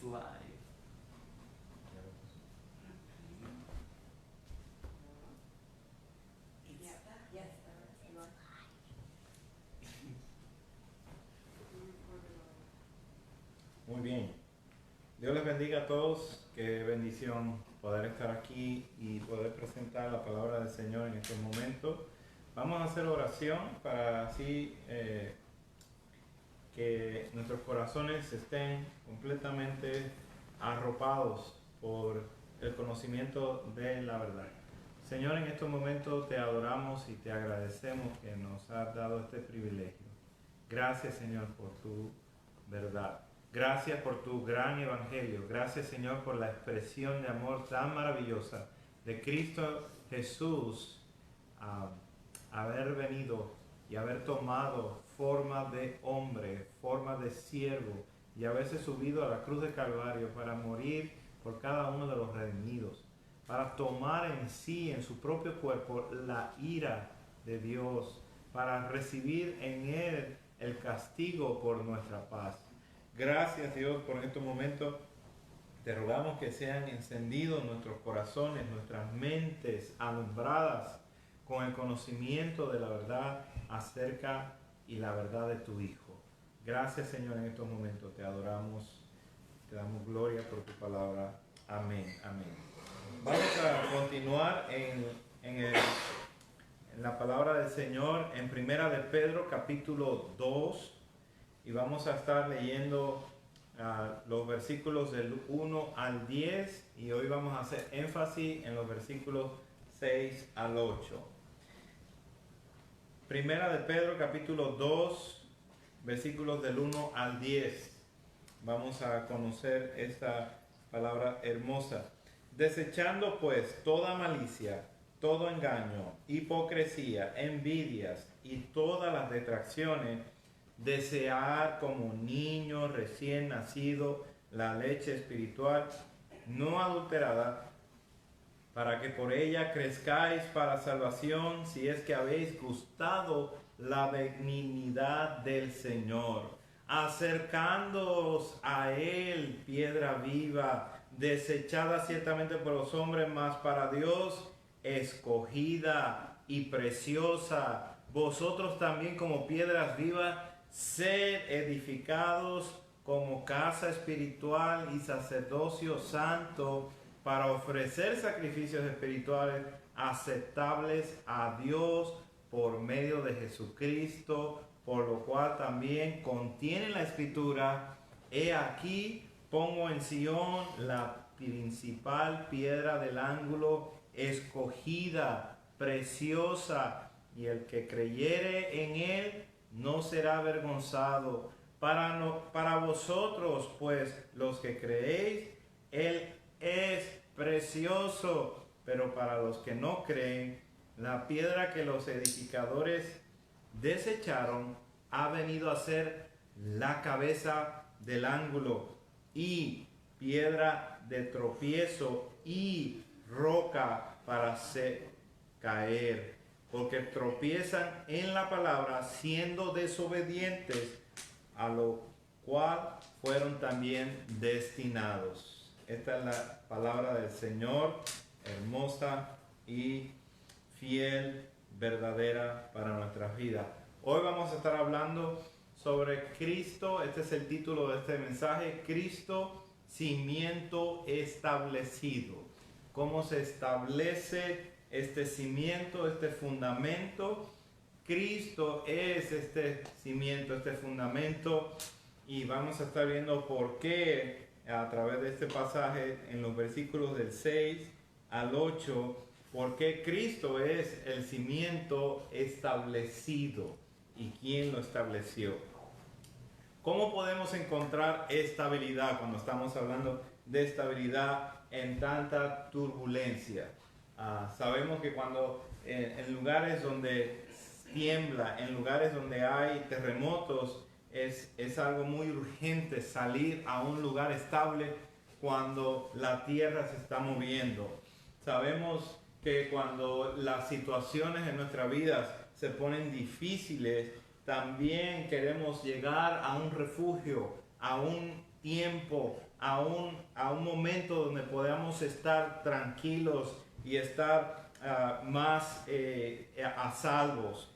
It's live. Muy bien. Dios les bendiga a todos. Qué bendición poder estar aquí y poder presentar la palabra del Señor en estos momentos. Vamos a hacer oración para así que nuestros corazones estén completamente arropados por el conocimiento de la verdad. Señor, en estos momentos te adoramos y te agradecemos que nos has dado este privilegio. Gracias, Señor, por tu verdad. Gracias por tu gran evangelio. Gracias, Señor, por la expresión de amor tan maravillosa de Cristo Jesús, haber venido y haber tomado forma de hombre, forma de siervo, y haberse subido a la cruz de Calvario para morir por cada uno de los redimidos, para tomar en sí, en su propio cuerpo, la ira de Dios, para recibir en Él el castigo por nuestra paz. Gracias, Dios, por estos momentos. Te rogamos que sean encendidos nuestros corazones, nuestras mentes alumbradas con el conocimiento de la verdad acerca y la verdad de tu Hijo. Gracias, Señor, en estos momentos. Te adoramos, te damos gloria por tu palabra. Amén, amén. Vamos a continuar en la palabra del Señor en Primera de Pedro, capítulo 2. Y vamos a estar leyendo los versículos del 1 al 10 y hoy vamos a hacer énfasis en los versículos 6 al 8. Primera de Pedro capítulo 2, versículos del 1 al 10. Vamos a conocer esta palabra hermosa. Desechando pues toda malicia, todo engaño, hipocresía, envidias y todas las detracciones, desear como niño recién nacido la leche espiritual no adulterada, para que por ella crezcáis para salvación, si es que habéis gustado la benignidad del Señor, acercándoos a Él, piedra viva, desechada ciertamente por los hombres, mas para Dios escogida y preciosa. Vosotros también como piedras vivas, sed edificados como casa espiritual y sacerdocio santo, para ofrecer sacrificios espirituales aceptables a Dios por medio de Jesucristo, por lo cual también contiene la Escritura: he aquí pongo en Sión la principal piedra del ángulo, escogida, preciosa, y el que creyere en él no será avergonzado. Para vosotros, pues, los que creéis, él es precioso, pero para los que no creen, la piedra que los edificadores desecharon ha venido a ser la cabeza del ángulo y piedra de tropiezo y roca para hacer caer, porque tropiezan en la palabra siendo desobedientes, a lo cual fueron también destinados. Esta es la palabra del Señor, hermosa y fiel, verdadera para nuestras vidas. Hoy vamos a estar hablando sobre Cristo. Este es el título de este mensaje: Cristo, cimiento establecido. ¿Cómo se establece este cimiento, este fundamento? Cristo es este cimiento, este fundamento, y vamos a estar viendo por qué a través de este pasaje en los versículos del 6 al 8, por qué Cristo es el cimiento establecido y quién lo estableció. ¿Cómo podemos encontrar estabilidad cuando estamos hablando de estabilidad en tanta turbulencia? Sabemos que cuando en lugares donde tiembla, en lugares donde hay terremotos, es algo muy urgente salir a un lugar estable cuando la tierra se está moviendo. Sabemos que cuando las situaciones en nuestra vida se ponen difíciles, también queremos llegar a un refugio, a un tiempo, a un momento donde podamos estar tranquilos y estar más a salvos.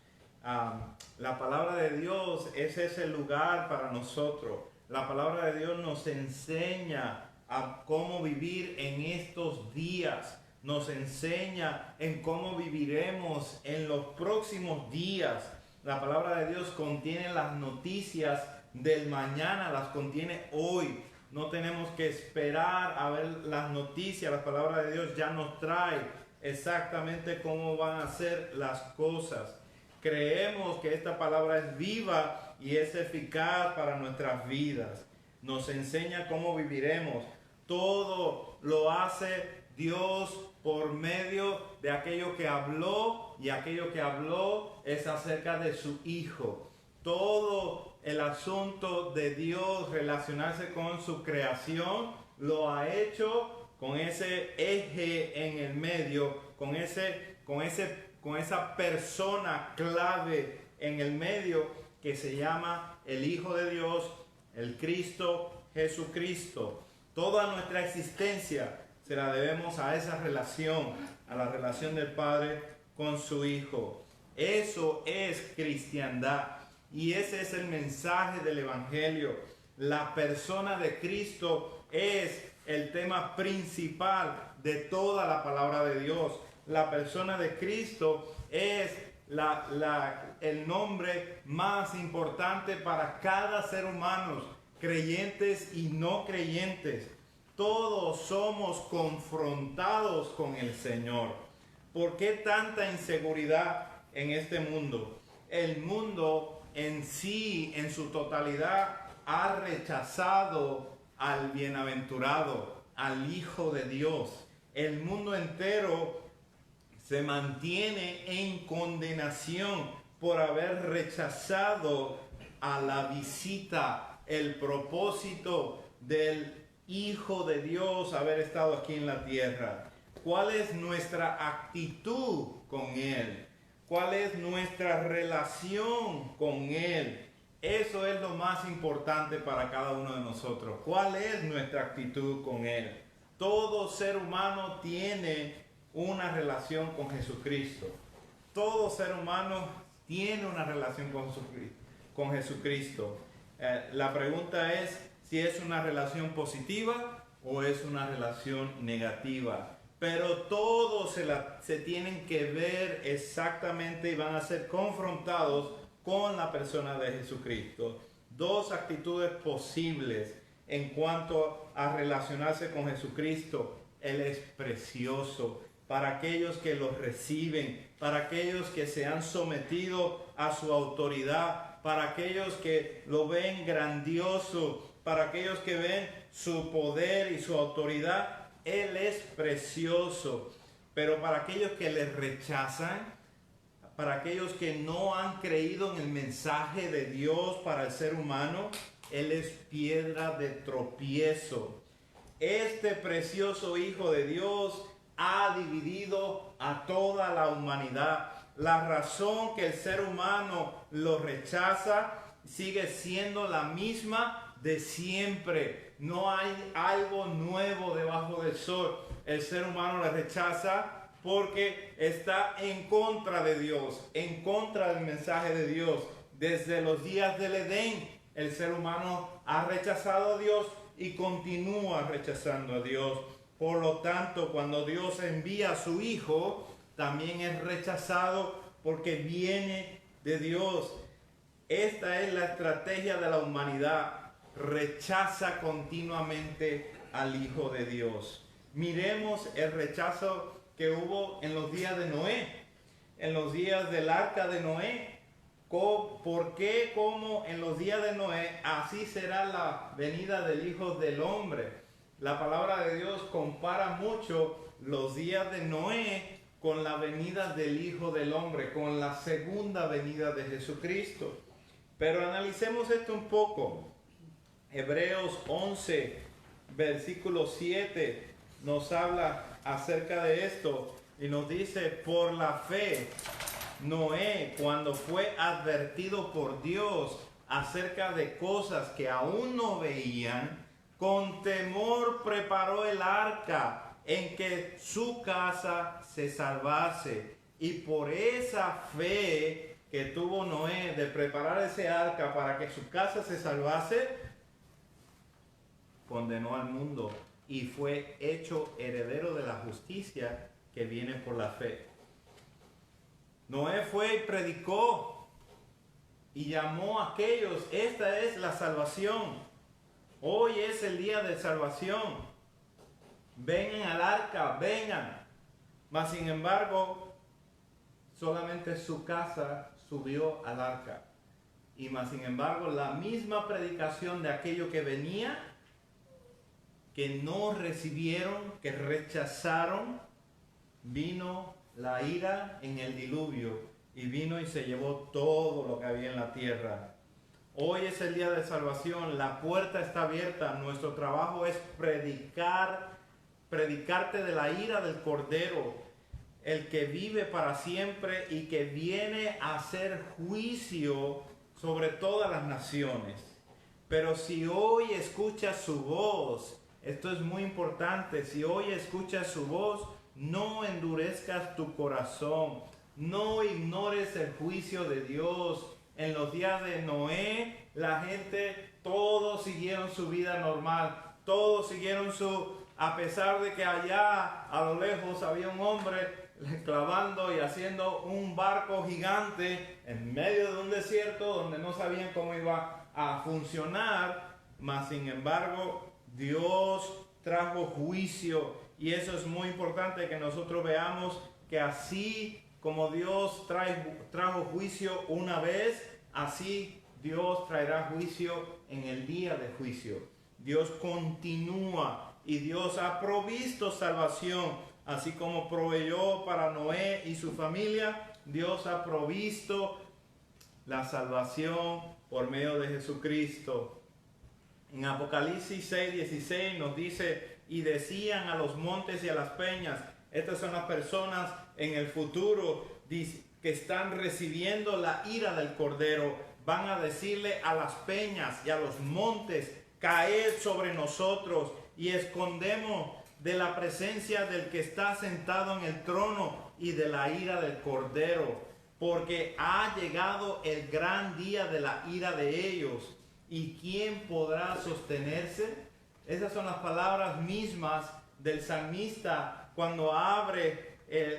La palabra de Dios es ese lugar para nosotros. La palabra de Dios nos enseña a cómo vivir en estos días. Nos enseña en cómo viviremos en los próximos días. La palabra de Dios contiene las noticias del mañana, las contiene hoy. No tenemos que esperar a ver las noticias. La palabra de Dios ya nos trae exactamente cómo van a ser las cosas. Creemos que esta palabra es viva y es eficaz para nuestras vidas. Nos enseña cómo viviremos. Todo lo hace Dios por medio de aquello que habló, y aquello que habló es acerca de su Hijo. Todo el asunto de Dios relacionarse con su creación lo ha hecho con ese eje en el medio, con esa persona clave en el medio que se llama el Hijo de Dios, el Cristo Jesucristo. Toda nuestra existencia se la debemos a esa relación, a la relación del Padre con su Hijo. Eso es cristiandad y ese es el mensaje del Evangelio. La persona de Cristo es el tema principal de toda la palabra de Dios. La persona de Cristo es el nombre más importante para cada ser humano, creyentes y no creyentes. Todos somos confrontados con el Señor. ¿Por qué tanta inseguridad en este mundo? El mundo en sí, en su totalidad, ha rechazado al bienaventurado, al Hijo de Dios. El mundo entero se mantiene en condenación por haber rechazado a la visita, el propósito del Hijo de Dios haber estado aquí en la tierra. ¿Cuál es nuestra actitud con Él? ¿Cuál es nuestra relación con Él? Eso es lo más importante para cada uno de nosotros. ¿Cuál es nuestra actitud con Él? Todo ser humano tiene una relación con Jesucristo. Todo ser humano tiene una relación con Jesucristo. La pregunta es si es una relación positiva o es una relación negativa. Pero todos se tienen que ver exactamente y van a ser confrontados con la persona de Jesucristo. Dos actitudes posibles en cuanto a relacionarse con Jesucristo. Él es precioso para aquellos que lo reciben, para aquellos que se han sometido a su autoridad, para aquellos que lo ven grandioso, para aquellos que ven su poder y su autoridad. Él es precioso. Pero para aquellos que le rechazan, para aquellos que no han creído en el mensaje de Dios para el ser humano, Él es piedra de tropiezo. Este precioso Hijo de Dios ha dividido a toda la humanidad. La razón que el ser humano lo rechaza sigue siendo la misma de siempre. No hay algo nuevo debajo del sol. El ser humano le rechaza porque está en contra de Dios, en contra del mensaje de Dios. Desde los días del Edén, el ser humano ha rechazado a Dios y continúa rechazando a Dios. Por lo tanto, cuando Dios envía a su Hijo, también es rechazado porque viene de Dios. Esta es la estrategia de la humanidad. Rechaza continuamente al Hijo de Dios. Miremos el rechazo que hubo en los días de Noé, en los días del arca de Noé. ¿Por qué? Como en los días de Noé, así será la venida del Hijo del Hombre. La palabra de Dios compara mucho los días de Noé con la venida del Hijo del Hombre, con la segunda venida de Jesucristo. Pero analicemos esto un poco. Hebreos 11, versículo 7, nos habla acerca de esto y nos dice: por la fe, Noé, cuando fue advertido por Dios acerca de cosas que aún no veían, con temor preparó el arca en que su casa se salvase. Y por esa fe que tuvo Noé de preparar ese arca para que su casa se salvase, condenó al mundo y fue hecho heredero de la justicia que viene por la fe. Noé fue y predicó y llamó a aquellos. Esta es la salvación. Hoy es el día de salvación. Vengan al arca, vengan. Mas sin embargo, solamente su casa subió al arca. Y más sin embargo, la misma predicación de aquello que venía, que no recibieron, que rechazaron, vino la ira en el diluvio y vino y se llevó todo lo que había en la tierra. Hoy es el día de salvación, la puerta está abierta, nuestro trabajo es predicarte de la ira del Cordero, el que vive para siempre y que viene a hacer juicio sobre todas las naciones. Pero si hoy escuchas su voz, esto es muy importante, si hoy escuchas su voz, no endurezcas tu corazón, no ignores el juicio de Dios. En los días de Noé, la gente, todos siguieron su vida normal, todos siguieron a pesar de que allá a lo lejos había un hombre clavando y haciendo un barco gigante en medio de un desierto donde no sabían cómo iba a funcionar, mas sin embargo Dios trajo juicio, y eso es muy importante que nosotros veamos que así como Dios trajo juicio una vez, así Dios traerá juicio en el día de juicio. Dios continúa y Dios ha provisto salvación, así como proveyó para Noé y su familia. Dios ha provisto la salvación por medio de Jesucristo. En Apocalipsis 6:16 nos dice: y decían a los montes y a las peñas. Estas son las personas en el futuro que están recibiendo la ira del Cordero. Van a decirle a las peñas y a los montes: caed sobre nosotros y escondemos de la presencia del que está sentado en el trono y de la ira del Cordero, porque ha llegado el gran día de la ira de ellos. ¿Y quién podrá sostenerse? Esas son las palabras mismas del salmista cuando abre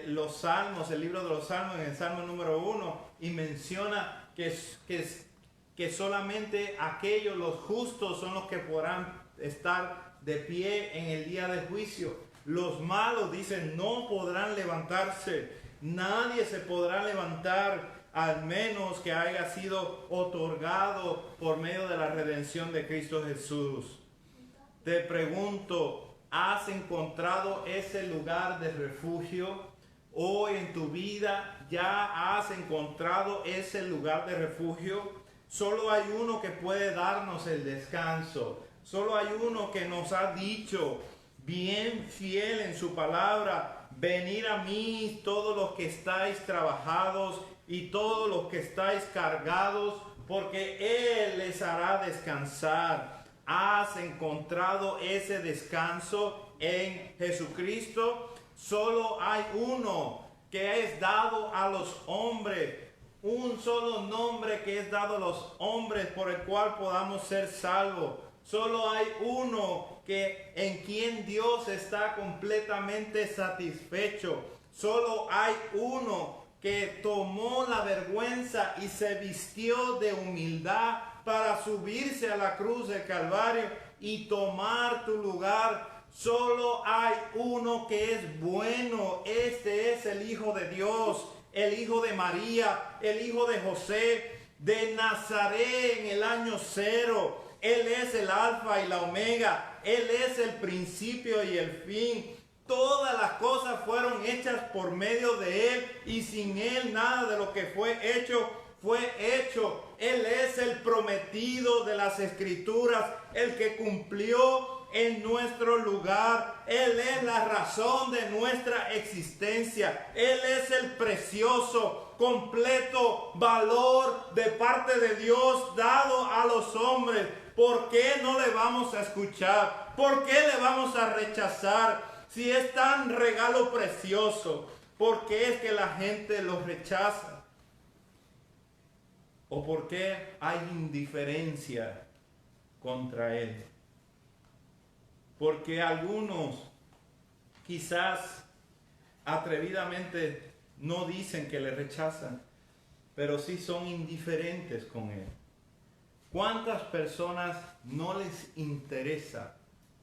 los salmos, el libro de los salmos, en el salmo número 1, y menciona que solamente aquellos, los justos, son los que podrán estar de pie en el día del juicio. Los malos, dicen, no podrán levantarse. Nadie se podrá levantar, al menos que haya sido otorgado por medio de la redención de Cristo Jesús. Te pregunto, ¿has encontrado ese lugar de refugio? Hoy en tu vida ya has encontrado ese lugar de refugio. Solo hay uno que puede darnos el descanso. Solo hay uno que nos ha dicho, bien fiel en su palabra: venid a mí todos los que estáis trabajados y todos los que estáis cargados, porque Él les hará descansar. ¿Has encontrado ese descanso en Jesucristo? Solo hay uno que es dado a los hombres, un solo nombre que es dado a los hombres por el cual podamos ser salvos. Solo hay uno en quien Dios está completamente satisfecho. Solo hay uno que tomó la vergüenza y se vistió de humildad para subirse a la cruz del Calvario y tomar tu lugar. Solo hay uno que es bueno. Este es el Hijo de Dios, el Hijo de María, el Hijo de José, de Nazaret en el año 0. Él es el Alfa y la Omega. Él es el principio y el fin. Todas las cosas fueron hechas por medio de Él, y sin Él nada de lo que fue hecho fue hecho. Él es el prometido de las Escrituras, el que cumplió en nuestro lugar. Él es la razón de nuestra existencia. Él es el precioso, completo valor de parte de Dios dado a los hombres. ¿Por qué no le vamos a escuchar? ¿Por qué le vamos a rechazar? Si es tan regalo precioso, ¿por qué es que la gente lo rechaza? ¿O por qué hay indiferencia contra él? Porque algunos quizás atrevidamente no dicen que le rechazan, pero sí son indiferentes con él. ¿Cuántas personas no les interesa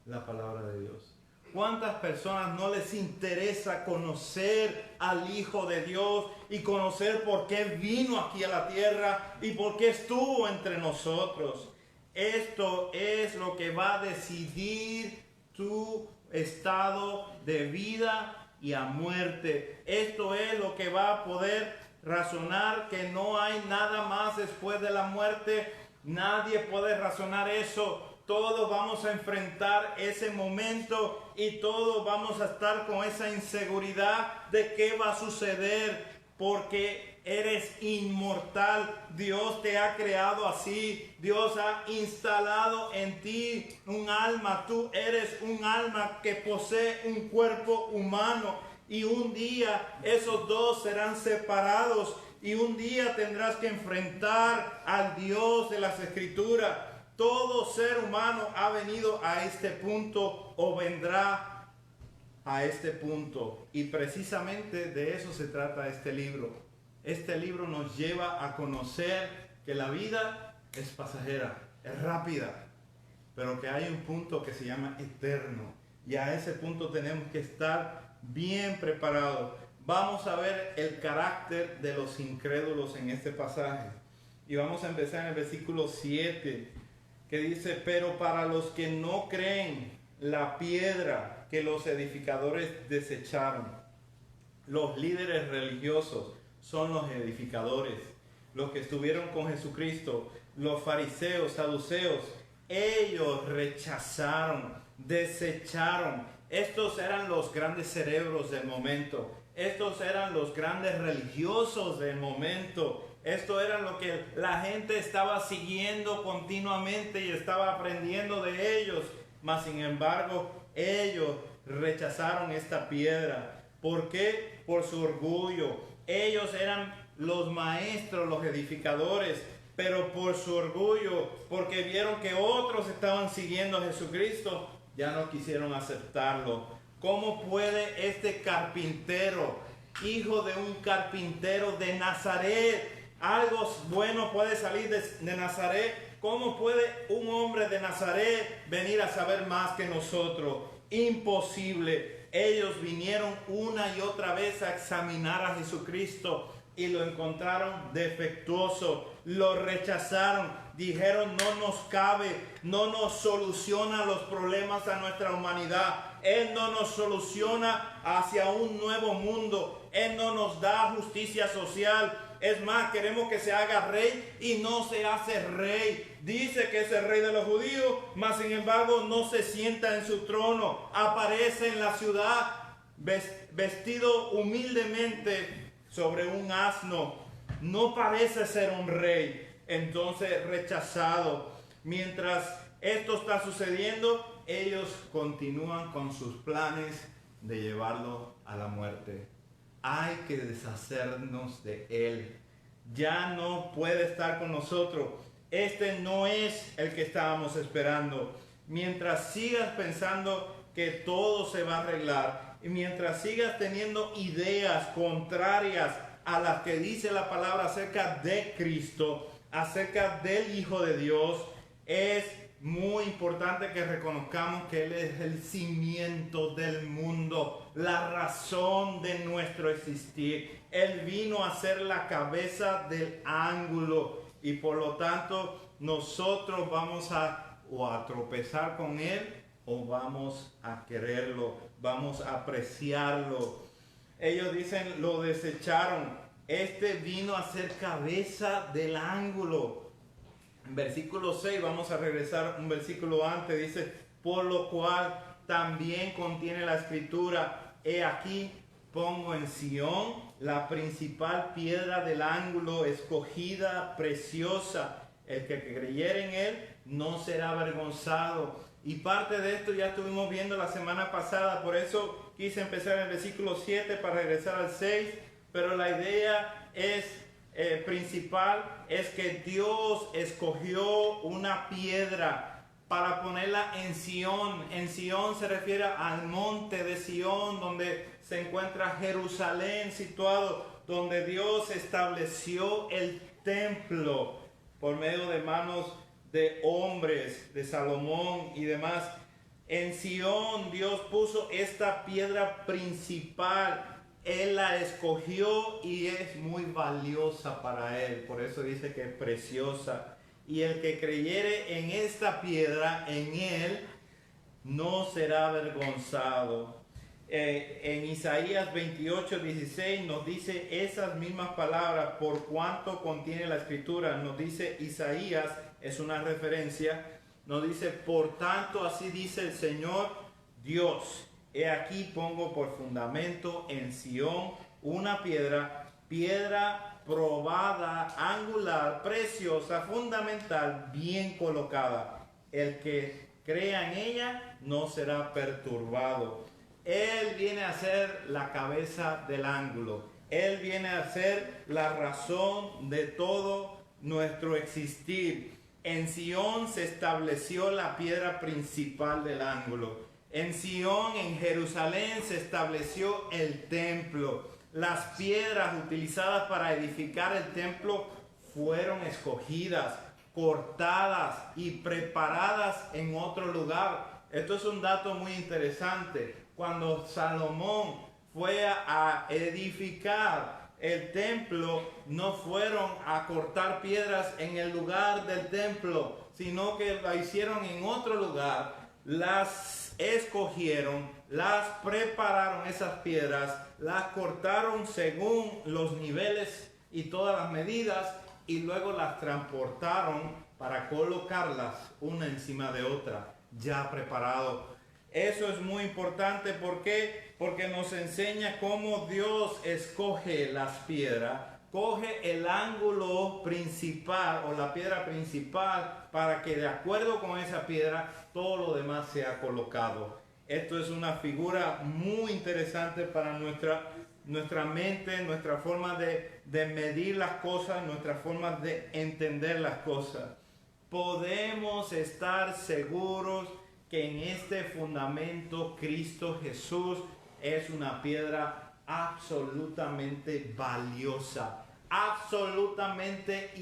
la palabra de Dios? ¿Cuántas personas no les interesa conocer al Hijo de Dios y conocer por qué vino aquí a la tierra y por qué estuvo entre nosotros? Esto es lo que va a decidir tu estado de vida y a muerte. Esto es lo que va a poder razonar que no hay nada más después de la muerte. Nadie puede razonar eso. Todos vamos a enfrentar ese momento y todos vamos a estar con esa inseguridad de qué va a suceder, porque eres inmortal. Dios te ha creado así. Dios ha instalado en ti un alma. Tú eres un alma que posee un cuerpo humano, y un día esos dos serán separados y un día tendrás que enfrentar al Dios de las Escrituras. Todo ser humano ha venido a este punto o vendrá a este punto. Y precisamente de eso se trata este libro. Este libro nos lleva a conocer que la vida es pasajera, es rápida, pero que hay un punto que se llama eterno. Y a ese punto tenemos que estar bien preparados. Vamos a ver el carácter de los incrédulos en este pasaje. Y vamos a empezar en el versículo 7. Que dice: pero para los que no creen, la piedra que los edificadores desecharon. Los líderes religiosos son los edificadores, los que estuvieron con Jesucristo, los fariseos, saduceos. Ellos rechazaron, desecharon. Estos eran los grandes cerebros del momento. Estos eran los grandes religiosos del momento. Esto era lo que la gente estaba siguiendo continuamente y estaba aprendiendo de ellos. Mas sin embargo, ellos rechazaron esta piedra. ¿Por qué? Por su orgullo. Ellos eran los maestros, los edificadores, pero por su orgullo, porque vieron que otros estaban siguiendo a Jesucristo, ya no quisieron aceptarlo. ¿Cómo puede este carpintero, hijo de un carpintero de Nazaret, algo bueno puede salir de Nazaret? ¿Cómo puede un hombre de Nazaret venir a saber más que nosotros? Imposible. Ellos vinieron una y otra vez a examinar a Jesucristo y lo encontraron defectuoso. Lo rechazaron. Dijeron: no nos cabe, no nos soluciona los problemas a nuestra humanidad. Él no nos soluciona hacia un nuevo mundo. Él no nos da justicia social. Es más, queremos que se haga rey y no se hace rey. Dice que es el rey de los judíos, mas sin embargo no se sienta en su trono. Aparece en la ciudad vestido humildemente sobre un asno. No parece ser un rey. Entonces, rechazado. Mientras esto está sucediendo, ellos continúan con sus planes de llevarlo a la muerte. Hay que deshacernos de él. Ya no puede estar con nosotros. Este no es el que estábamos esperando. Mientras sigas pensando que todo se va a arreglar, y mientras sigas teniendo ideas contrarias a las que dice la palabra acerca de Cristo, acerca del Hijo de Dios, es muy importante que reconozcamos que Él es el cimiento del mundo, la razón de nuestro existir. Él vino a ser la cabeza del ángulo y por lo tanto nosotros vamos a tropezar con Él o vamos a quererlo, vamos a apreciarlo. Ellos dicen: lo desecharon. Este vino a ser cabeza del ángulo. En versículo 6, vamos a regresar un versículo antes, dice: por lo cual también contiene la escritura: he aquí, pongo en Sión la principal piedra del ángulo, escogida, preciosa. El que creyere en él no será avergonzado. Y parte de esto ya estuvimos viendo la semana pasada, por eso quise empezar en el versículo 7 para regresar al 6, pero la idea es principal es que Dios escogió una piedra para ponerla en Sión. En Sión se refiere al monte de Sión, donde se encuentra Jerusalén situado, donde Dios estableció el templo por medio de manos de hombres, de Salomón y demás. En Sión Dios puso esta piedra principal. Él la escogió y es muy valiosa para Él. Por eso dice que es preciosa. Y el que creyere en esta piedra, en Él, no será avergonzado. En Isaías 28:16 nos dice esas mismas palabras, por cuanto contiene la escritura. Nos dice Isaías, es una referencia, nos dice, por tanto así dice el Señor Dios. He aquí pongo por fundamento en Sión una piedra, piedra probada, angular, preciosa, fundamental, bien colocada. El que crea en ella no será perturbado. Él viene a ser la cabeza del ángulo. Él viene a ser la razón de todo nuestro existir. En Sión se estableció la piedra principal del ángulo. En Sión, en Jerusalén, se estableció el templo. Las piedras utilizadas para edificar el templo fueron escogidas, cortadas y preparadas en otro lugar. Esto es un dato muy interesante. Cuando Salomón fue a edificar el templo, no fueron a cortar piedras en el lugar del templo, sino que lo hicieron en otro lugar. Las escogieron, las prepararon esas piedras, las cortaron según los niveles y todas las medidas y luego las transportaron para colocarlas una encima de otra, ya preparado. Eso es muy importante. ¿Por qué? Porque nos enseña cómo Dios escoge las piedras, coge el ángulo principal o la piedra principal para que de acuerdo con esa piedra todo lo demás sea colocado. Esto es una figura muy interesante para nuestra mente, nuestra forma de medir las cosas, nuestra forma de entender las cosas. Podemos estar seguros que en este fundamento Cristo Jesús es una piedra absolutamente valiosa, absolutamente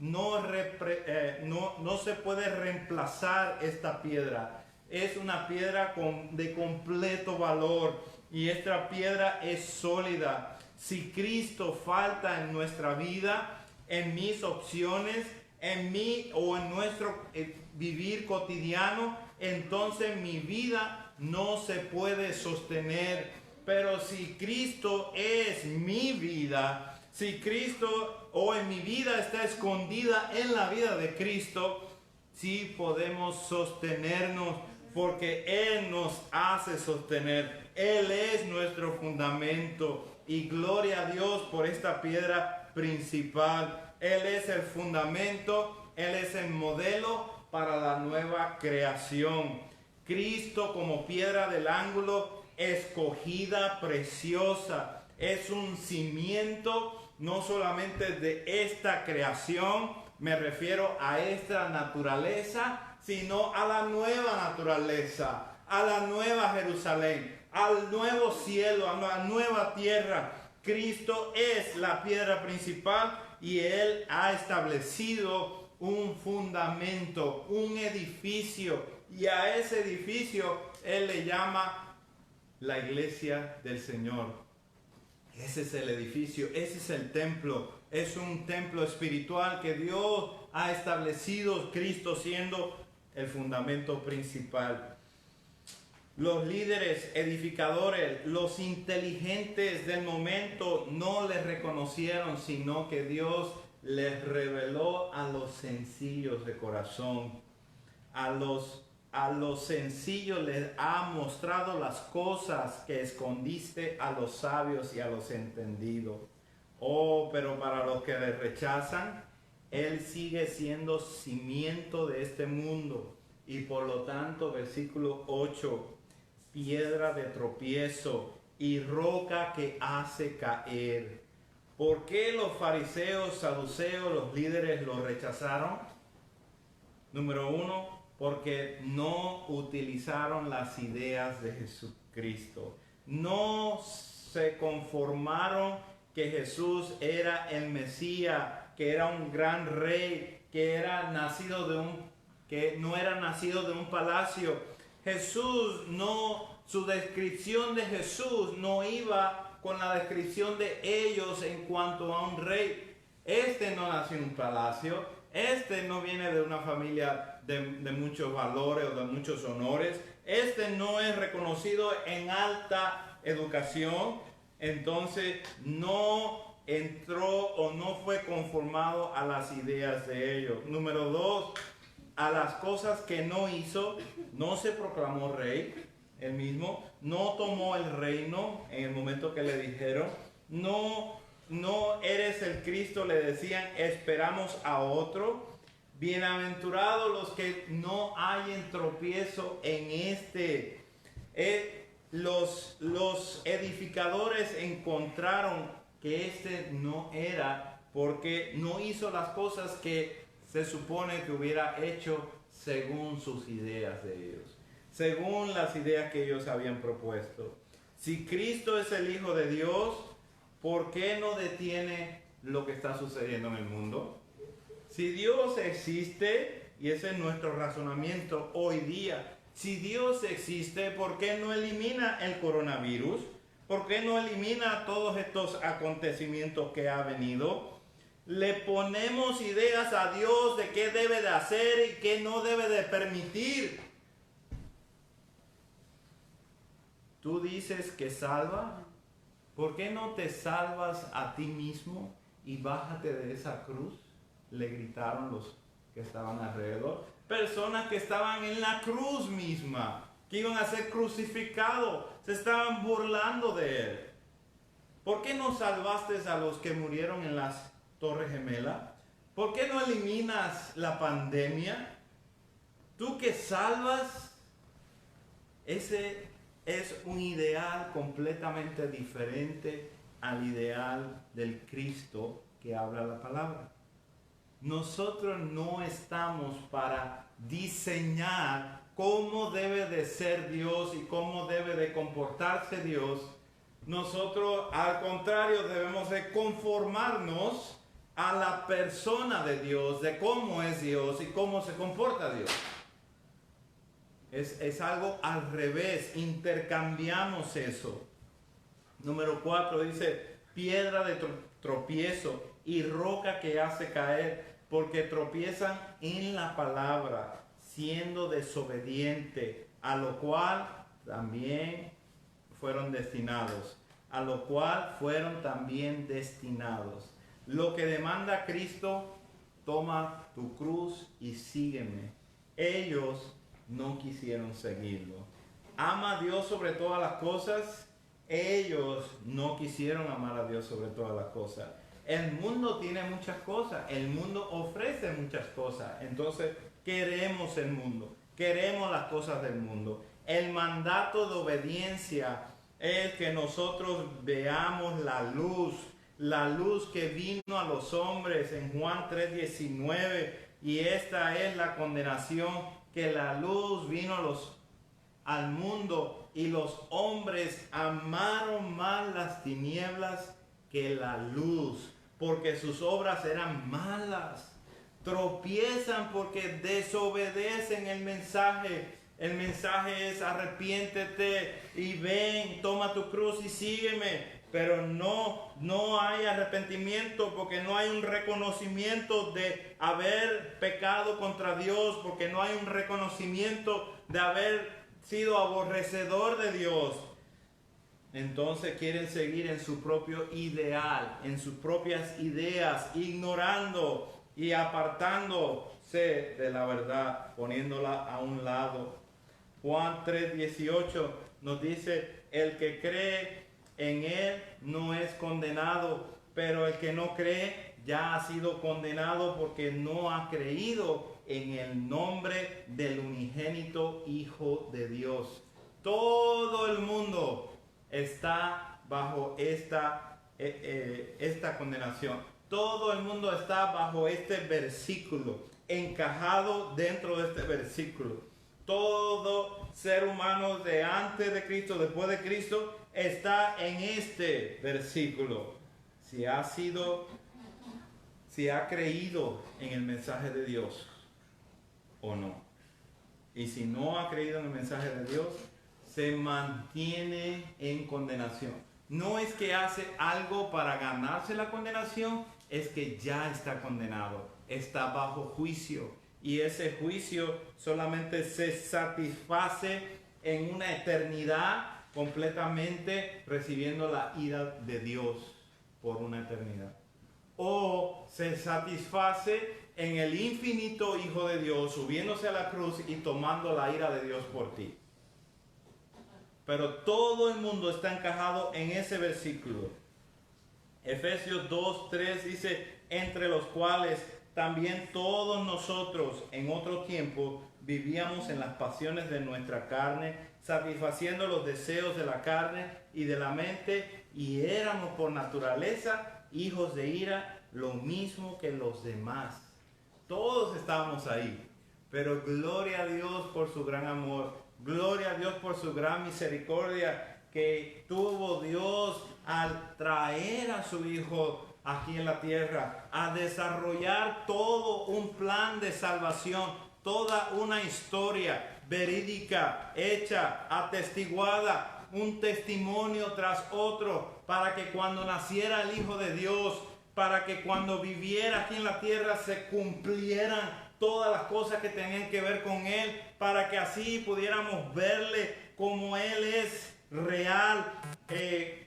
no se puede reemplazar esta piedra. Es una piedra de completo valor y esta piedra es sólida. Si Cristo falta en nuestra vida, en mis opciones, en mí o en nuestro vivir cotidiano, entonces mi vida no se puede sostener. Pero si Cristo es mi vida, si Cristo o en mi vida está escondida en la vida de Cristo, sí podemos sostenernos porque Él nos hace sostener. Él es nuestro fundamento y gloria a Dios por esta piedra principal. Él es el fundamento, Él es el modelo para la nueva creación. Cristo como piedra del ángulo, escogida, preciosa, es un cimiento no solamente de esta creación, me refiero a esta naturaleza, sino a la nueva naturaleza, a la nueva Jerusalén, al nuevo cielo, a la nueva tierra. Cristo es la piedra principal y Él ha establecido un fundamento, un edificio, y a ese edificio Él le llama la iglesia del Señor. Ese es el edificio, ese es el templo, es un templo espiritual que Dios ha establecido, Cristo siendo el fundamento principal. Los líderes edificadores, los inteligentes del momento no les reconocieron, sino que Dios les reveló a los sencillos de corazón. A los sencillos les ha mostrado las cosas que escondiste a los sabios y a los entendidos. Oh, pero para los que les rechazan, Él sigue siendo cimiento de este mundo. Y por lo tanto, versículo 8, piedra de tropiezo y roca que hace caer. ¿Por qué los fariseos, saduceos, los líderes lo rechazaron? Número 1, porque no utilizaron las ideas de Jesucristo. No se conformaron que Jesús era el Mesías, que era un gran rey, que no era nacido de un palacio. Su descripción de Jesús no iba con la descripción de ellos en cuanto a un rey. Este no nació en un palacio, este no viene de una familia de muchos valores o de muchos honores, este no es reconocido en alta educación, entonces no entró o no fue conformado a las ideas de ellos. Número 2, a las cosas que no hizo, no se proclamó rey, él mismo, no tomó el reino en el momento que le dijeron, no eres el Cristo, le decían, esperamos a otro. Bienaventurados los que no hayan tropiezo en este. Los edificadores encontraron que este no era, porque no hizo las cosas que se supone que hubiera hecho según sus ideas de ellos, según las ideas que ellos habían propuesto. Si Cristo es el Hijo de Dios, ¿por qué no detiene lo que está sucediendo en el mundo? Si Dios existe, y ese es nuestro razonamiento hoy día, si Dios existe, ¿por qué no elimina el coronavirus? ¿Por qué no elimina todos estos acontecimientos que ha venido? Le ponemos ideas a Dios de qué debe de hacer y qué no debe de permitir. Tú dices que salva. ¿Por qué no te salvas a ti mismo y bájate de esa cruz? Le gritaron los que estaban alrededor. Personas que estaban en la cruz misma, que iban a ser crucificados, se estaban burlando de él. ¿Por qué no salvaste a los que murieron en las Torres Gemelas? ¿Por qué no eliminas la pandemia? Tú que salvas, ese es un ideal completamente diferente al ideal del Cristo que habla la palabra. Nosotros no estamos para diseñar cómo debe de ser Dios y cómo debe de comportarse Dios. Nosotros, al contrario, debemos de conformarnos a la persona de Dios, de cómo es Dios y cómo se comporta Dios. Es algo al revés, intercambiamos eso. Número 4 dice, piedra de tropiezo y roca que hace caer, porque tropiezan en la palabra, siendo desobediente, a lo cual también fueron destinados. A lo cual fueron también destinados. Lo que demanda Cristo, toma tu cruz y sígueme. Ellos no quisieron seguirlo. Ama a Dios sobre todas las cosas. Ellos no quisieron amar a Dios sobre todas las cosas. El mundo tiene muchas cosas. El mundo ofrece muchas cosas. Entonces queremos el mundo. Queremos las cosas del mundo. El mandato de obediencia es que nosotros veamos la luz que vino a los hombres en Juan 3:19, y esta es la condenación, que la luz vino al mundo y los hombres amaron más las tinieblas que la luz, porque sus obras eran malas. Tropiezan porque desobedecen el mensaje. El mensaje es arrepiéntete y ven, toma tu cruz y sígueme. Pero no hay arrepentimiento, porque no hay un reconocimiento de haber pecado contra Dios, porque no hay un reconocimiento de haber sido aborrecedor de Dios. Entonces quieren seguir en su propio ideal, en sus propias ideas, ignorando y apartándose de la verdad, poniéndola a un lado. Juan 3:18 nos dice, el que cree en él no es condenado, pero el que no cree ya ha sido condenado porque no ha creído en el nombre del unigénito Hijo de Dios. Todo el mundo está bajo esta condenación. Todo el mundo está bajo este versículo, encajado dentro de este versículo. Todo ser humano de antes de Cristo, después de Cristo, está en este versículo. Si ha creído en el mensaje de Dios o no. Y si no ha creído en el mensaje de Dios, se mantiene en condenación. No es que hace algo para ganarse la condenación, es que ya está condenado, está bajo juicio. Y ese juicio solamente se satisface en una eternidad completamente recibiendo la ira de Dios por una eternidad. O se satisface en el infinito Hijo de Dios subiéndose a la cruz y tomando la ira de Dios por ti. Pero todo el mundo está encajado en ese versículo. Efesios 2:3 dice, entre los cuales también todos nosotros en otro tiempo vivíamos en las pasiones de nuestra carne, satisfaciendo los deseos de la carne y de la mente, y éramos por naturaleza hijos de ira, lo mismo que los demás. Todos estábamos ahí, pero gloria a Dios por su gran amor, gloria a Dios por su gran misericordia que tuvo Dios al traer a su Hijo aquí en la tierra, a desarrollar todo un plan de salvación, toda una historia verídica, hecha, atestiguada, un testimonio tras otro, para que cuando naciera el Hijo de Dios, para que cuando viviera aquí en la tierra se cumplieran todas las cosas que tenían que ver con Él, para que así pudiéramos verle como Él es real,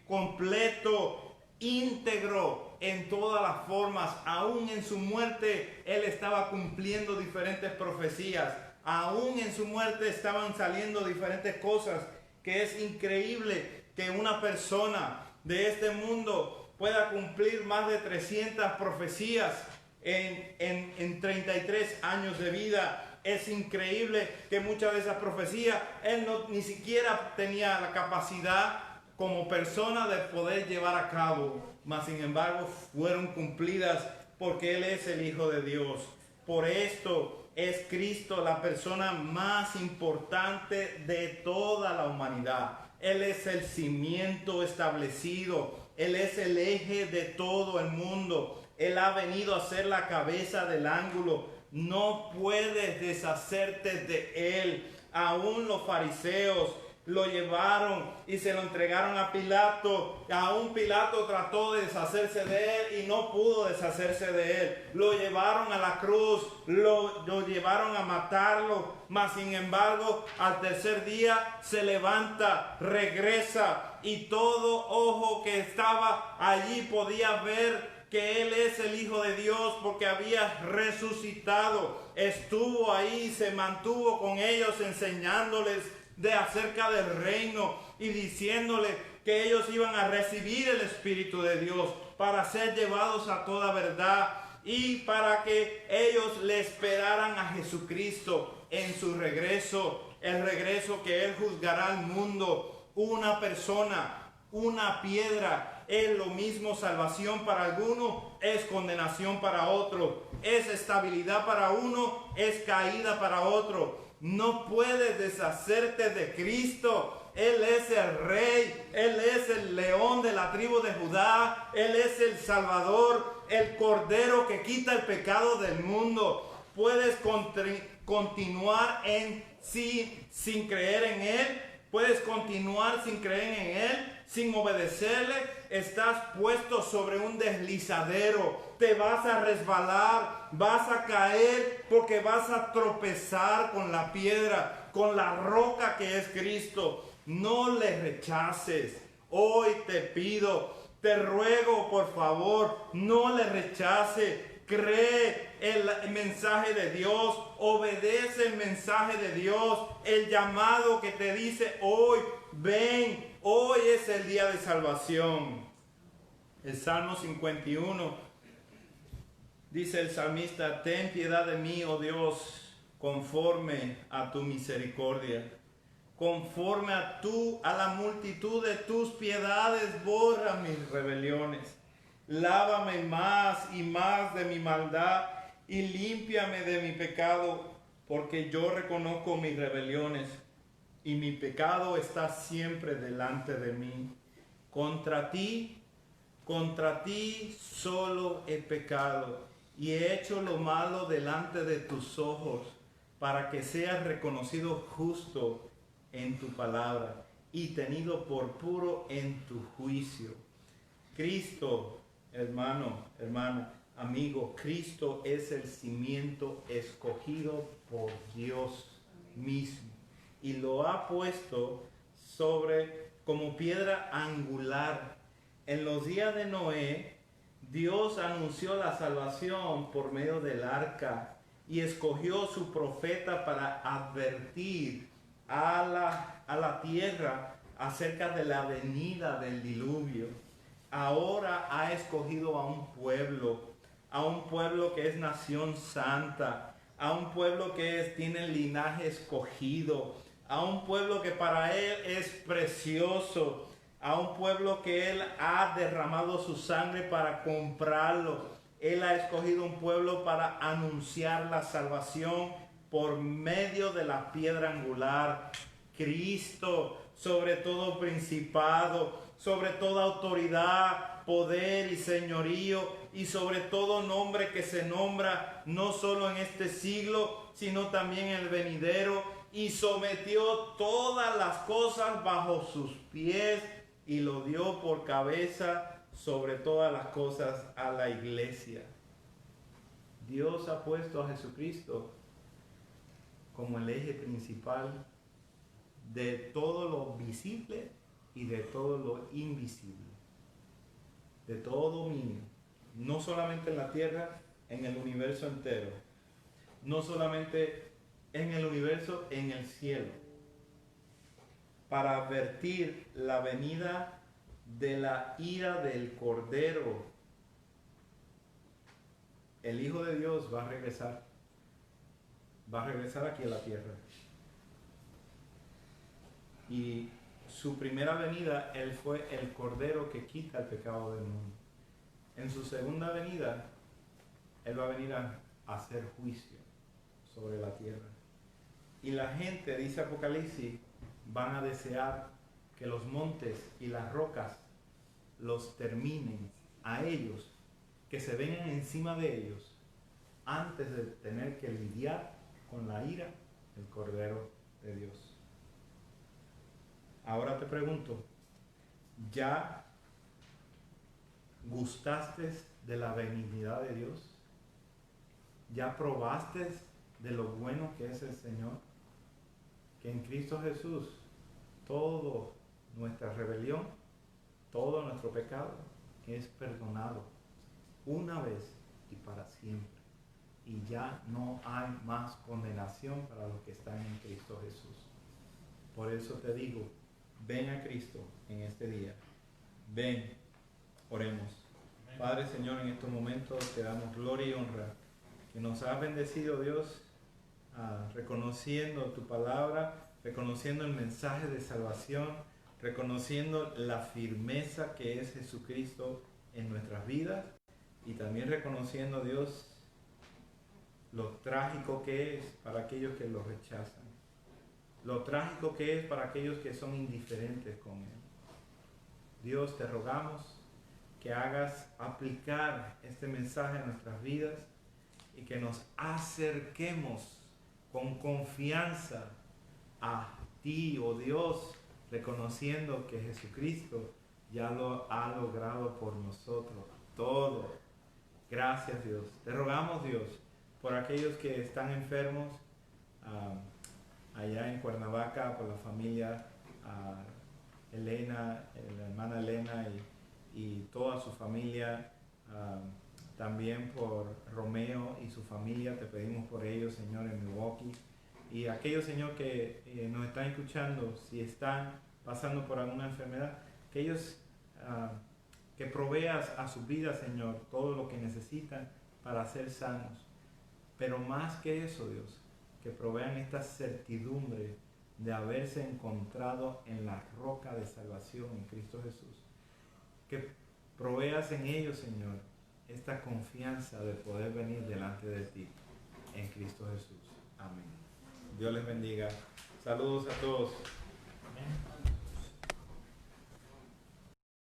completo, íntegro en todas las formas. Aún en su muerte Él estaba cumpliendo diferentes profecías, aún en su muerte estaban saliendo diferentes cosas, que es increíble que una persona de este mundo pueda cumplir más de 300 profecías en 33 años de vida. Es increíble que muchas de esas profecías él ni siquiera tenía la capacidad como persona de poder llevar a cabo, mas sin embargo fueron cumplidas porque Él es el Hijo de Dios. Por esto es Cristo la persona más importante de toda la humanidad. Él es el cimiento establecido, Él es el eje de todo el mundo. Él ha venido a ser la cabeza del ángulo. No puedes deshacerte de Él. Aún los fariseos lo llevaron y se lo entregaron a Pilato. Aún Pilato trató de deshacerse de Él y no pudo deshacerse de Él. Lo llevaron a la cruz, lo llevaron a matarlo. Mas sin embargo, al tercer día se levanta, regresa, y todo ojo que estaba allí podía ver que Él es el Hijo de Dios porque había resucitado. Estuvo ahí, se mantuvo con ellos enseñándoles acerca del reino y diciéndoles que ellos iban a recibir el Espíritu de Dios para ser llevados a toda verdad y para que ellos le esperaran a Jesucristo en su regreso, el regreso que Él juzgará al mundo. Una persona, una piedra, es lo mismo salvación para alguno, es condenación para otro, es estabilidad para uno, es caída para otro. No puedes deshacerte de Cristo. Él es el Rey, Él es el León de la tribu de Judá, Él es el Salvador, el Cordero que quita el pecado del mundo. Puedes continuar sin creer en Él, puedes continuar sin creer en Él, sin obedecerle. Estás puesto sobre un deslizadero, te vas a resbalar, vas a caer porque vas a tropezar con la piedra, con la roca que es Cristo. No le rechaces. Hoy te pido, te ruego por favor, no le rechaces. Cree el mensaje de Dios, obedece el mensaje de Dios, el llamado que te dice hoy, ven, hoy es el día de salvación. El Salmo 51 dice el salmista: ten piedad de mí, oh Dios, conforme a tu misericordia. Conforme a la multitud de tus piedades, borra mis rebeliones. Lávame más y más de mi maldad y límpiame de mi pecado, porque yo reconozco mis rebeliones y mi pecado está siempre delante de mí. Contra ti solo he pecado y he hecho lo malo delante de tus ojos, para que seas reconocido justo en tu palabra y tenido por puro en tu juicio. Cristo, hermano, hermana, amigo, Cristo es el cimiento escogido por Dios mismo y lo ha puesto como piedra angular. En los días de Noé, Dios anunció la salvación por medio del arca y escogió su profeta para advertir a la tierra acerca de la venida del diluvio. Ahora ha escogido a un pueblo que es nación santa, a un pueblo que tiene linaje escogido, a un pueblo que para Él es precioso, a un pueblo que Él ha derramado su sangre para comprarlo. Él ha escogido un pueblo para anunciar la salvación por medio de la piedra angular, Cristo, sobre todo principado, sobre toda autoridad, poder y señorío, y sobre todo nombre que se nombra no solo en este siglo, sino también en el venidero, y sometió todas las cosas bajo sus pies, y lo dio por cabeza sobre todas las cosas a la iglesia. Dios ha puesto a Jesucristo como el eje principal de todo lo visible y de todo lo invisible, de todo dominio, no solamente en la tierra, en el universo entero, no solamente en el universo, en el cielo, para advertir la venida de la ira del Cordero. El Hijo de Dios va a regresar aquí a la tierra. Y su primera venida, Él fue el Cordero que quita el pecado del mundo. En su segunda venida, Él va a venir a hacer juicio sobre la tierra. Y la gente, dice Apocalipsis, van a desear que los montes y las rocas los terminen a ellos, que se vengan encima de ellos, antes de tener que lidiar con la ira del Cordero de Dios. Ahora te pregunto, ¿ya gustaste de la benignidad de Dios? ¿Ya probaste de lo bueno que es el Señor? Que en Cristo Jesús toda nuestra rebelión, todo nuestro pecado es perdonado una vez y para siempre. Y ya no hay más condenación para los que están en Cristo Jesús. Por eso te digo, ven a Cristo en este día. Ven, oremos. Padre, Señor, en estos momentos te damos gloria y honra, que nos has bendecido, Dios, reconociendo tu palabra, reconociendo el mensaje de salvación, reconociendo la firmeza que es Jesucristo en nuestras vidas, y también reconociendo, Dios, lo trágico que es para aquellos que lo rechazan, lo trágico que es para aquellos que son indiferentes con Él. Dios, te rogamos que hagas aplicar este mensaje a nuestras vidas y que nos acerquemos con confianza a ti, oh Dios, reconociendo que Jesucristo ya lo ha logrado por nosotros todo. Gracias, Dios. Te rogamos, Dios, por aquellos que están enfermos allá en Cuernavaca, por la familia Elena, la hermana Elena y toda su familia, también por Romeo y su familia, te pedimos por ellos, Señor, en Milwaukee. Y aquellos, Señor, que nos están escuchando, si están pasando por alguna enfermedad, que ellos que proveas a su vida, Señor, todo lo que necesitan para ser sanos. Pero más que eso, Dios, que provean esta certidumbre de haberse encontrado en la roca de salvación en Cristo Jesús. Que proveas en ellos, Señor, esta confianza de poder venir delante de ti en Cristo Jesús. Amén. Dios les bendiga. Saludos a todos. Amén.